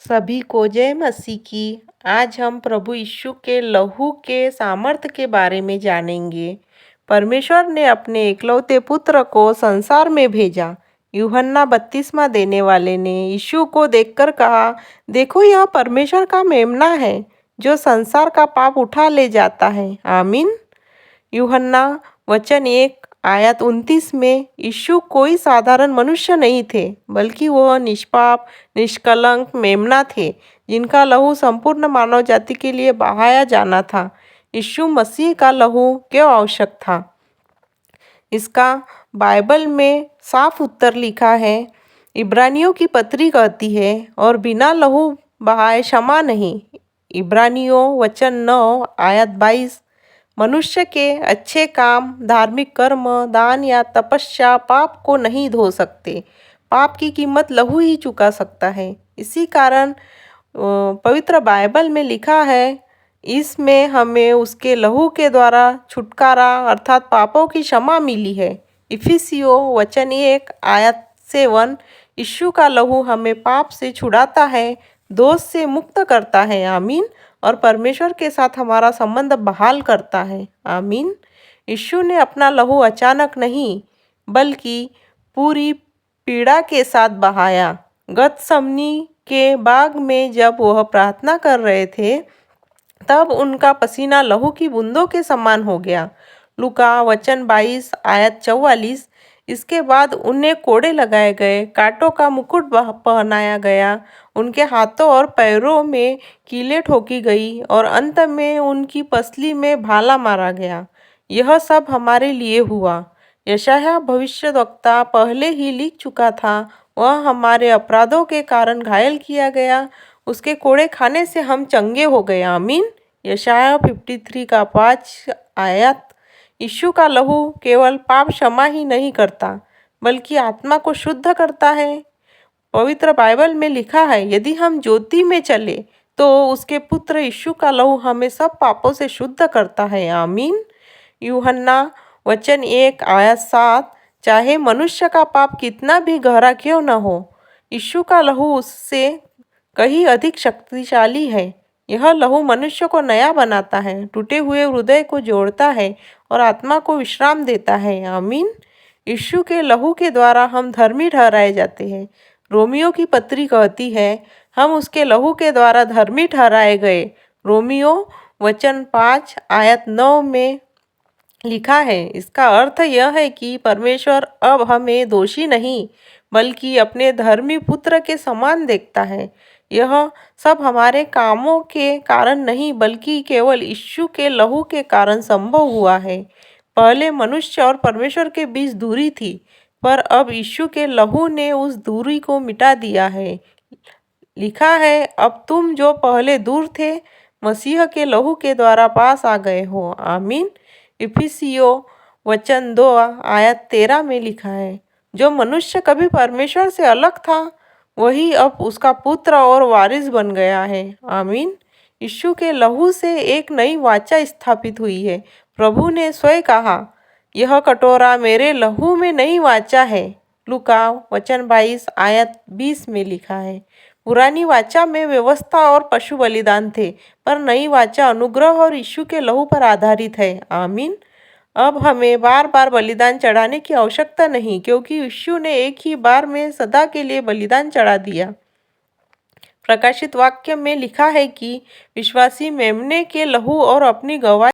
सभी को जय मसीह की। आज हम प्रभु यीशु के लहू के सामर्थ्य के बारे में जानेंगे। परमेश्वर ने अपने इकलौते पुत्र को संसार में भेजा। यूहन्ना बपतिस्मा देने वाले ने यीशु को देखकर कहा, देखो यह परमेश्वर का मेमना है जो संसार का पाप उठा ले जाता है। आमीन। यूहन्ना वचन 1 आयत 29 में यीशु कोई साधारण मनुष्य नहीं थे, बल्कि वह निष्पाप निष्कलंक मेमना थे जिनका लहू संपूर्ण मानव जाति के लिए बहाया जाना था। यीशु मसीह का लहू क्यों आवश्यक था? इसका बाइबल में साफ उत्तर लिखा है। इब्रानियों की पत्री कहती है, और बिना लहू बहाए क्षमा नहीं। इब्रानियों वचन 9 आयत 22। मनुष्य के अच्छे काम, धार्मिक कर्म, दान या तपस्या पाप को नहीं धो सकते। पाप की कीमत लहू ही चुका सकता है। इसी कारण पवित्र बाइबल में लिखा है, इसमें हमें उसके लहू के द्वारा छुटकारा अर्थात पापों की क्षमा मिली है। इफिसियों वचन 1 आयत 7। यीशु का लहू हमें पाप से छुड़ाता है, दोष से मुक्त करता है। आमीन। और परमेश्वर के साथ हमारा संबंध बहाल करता है। आमीन। यीशु ने अपना लहू अचानक नहीं, बल्कि पूरी पीड़ा के साथ बहाया। गतसमनी के बाग में जब वह प्रार्थना कर रहे थे, तब उनका पसीना लहू की बूंदों के समान हो गया। लूका वचन 22 आयत 44। इसके बाद उन्हें कोड़े लगाए गए, कांटों का मुकुट पहनाया गया, उनके हाथों और पैरों में कीलें ठोकी गई और अंत में उनकी पसली में भाला मारा गया। यह सब हमारे लिए हुआ। यशायाह भविष्यद्वक्ता पहले ही लिख चुका था, वह हमारे अपराधों के कारण घायल किया गया, उसके कोड़े खाने से हम चंगे हो गए। आमीन। यशायाह 53 का 5 आयत। यीशु का लहू केवल पाप क्षमा ही नहीं करता, बल्कि आत्मा को शुद्ध करता है। पवित्र बाइबल में लिखा है, यदि हम ज्योति में चले तो उसके पुत्र यीशु का लहू हमें सब पापों से शुद्ध करता है। आमीन। यूहन्ना वचन 1 आयत 7। चाहे मनुष्य का पाप कितना भी गहरा क्यों न हो, यीशु का लहू उससे कहीं अधिक शक्तिशाली है। यह लहू मनुष्य को नया बनाता है, टूटे हुए हृदय को जोड़ता है और आत्मा को विश्राम देता है। आमीन। यीशु के लहू के द्वारा हम धर्मी ठहराए जाते हैं। रोमियो की पत्री कहती है, हम उसके लहू के द्वारा धर्मी ठहराए गए। रोमियो वचन 5 आयत 9 में लिखा है। इसका अर्थ यह है कि परमेश्वर अब हमें दोषी नहीं, बल्कि अपने धर्मी पुत्र के समान देखता है। यह सब हमारे कामों के कारण नहीं, बल्कि केवल यीशु के लहू के कारण संभव हुआ है। पहले मनुष्य और परमेश्वर के बीच दूरी थी, पर अब यीशु के लहू ने उस दूरी को मिटा दिया है। लिखा है, अब तुम जो पहले दूर थे, मसीह के लहू के द्वारा पास आ गए हो। आमीन। इफिसियों वचन 2 आयत 13 में लिखा है, जो मनुष्य कभी परमेश्वर से अलग था, वही अब उसका पुत्र और वारिस बन गया है। आमीन। यीशु के लहू से एक नई वाचा स्थापित हुई है। प्रभु ने स्वयं कहा, यह कटोरा मेरे लहू में नई वाचा है। लूका वचन 22 आयत 20 में लिखा है। पुरानी वाचा में व्यवस्था और पशु बलिदान थे, पर नई वाचा अनुग्रह और यीशु के लहू पर आधारित है। आमीन। अब हमें बार बार बलिदान चढ़ाने की आवश्यकता नहीं, क्योंकि यीशु ने एक ही बार में सदा के लिए बलिदान चढ़ा दिया। प्रकाशित वाक्य में लिखा है कि विश्वासी मेमने के लहू और अपनी गवाही